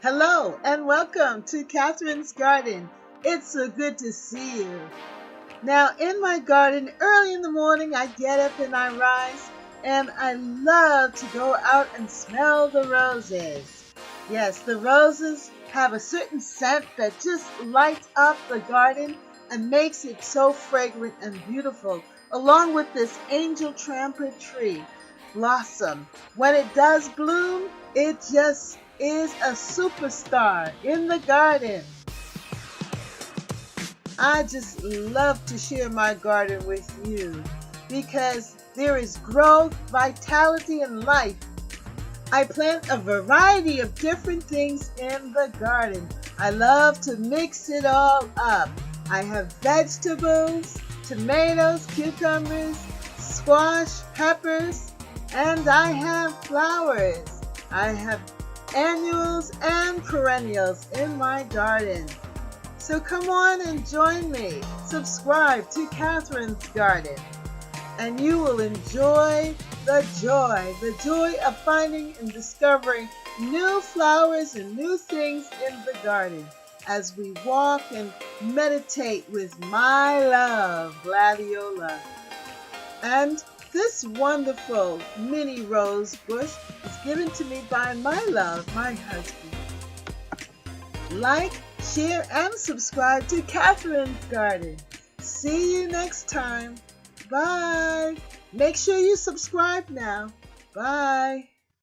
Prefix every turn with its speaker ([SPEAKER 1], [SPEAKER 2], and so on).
[SPEAKER 1] Hello and welcome to Catherine's Garden. It's so good to see you. Now, in my garden, early in the morning, I get up and I rise, and I love to go out and smell the roses. Yes, the roses have a certain scent that just lights up the garden and makes it so fragrant and beautiful, along with this angel tramper tree, Blossom. When it does bloom, it just is a superstar in the garden. I just love to share my garden with you because there is growth, vitality, and life. I plant a variety of different things in the garden. I love to mix it all up. I have vegetables, tomatoes, cucumbers, squash, peppers, and I have flowers. I have annuals and perennials in my garden. So come on and join me. Subscribe to Catherine's Garden, and you will enjoy the joy of finding and discovering new flowers and new things in the garden as we walk and meditate with my love, Gladiola. And this wonderful mini rose bush is given to me by my love, my husband. Like, share, and subscribe to Catherine's Garden. See you next time. Bye. Make sure you subscribe now. Bye.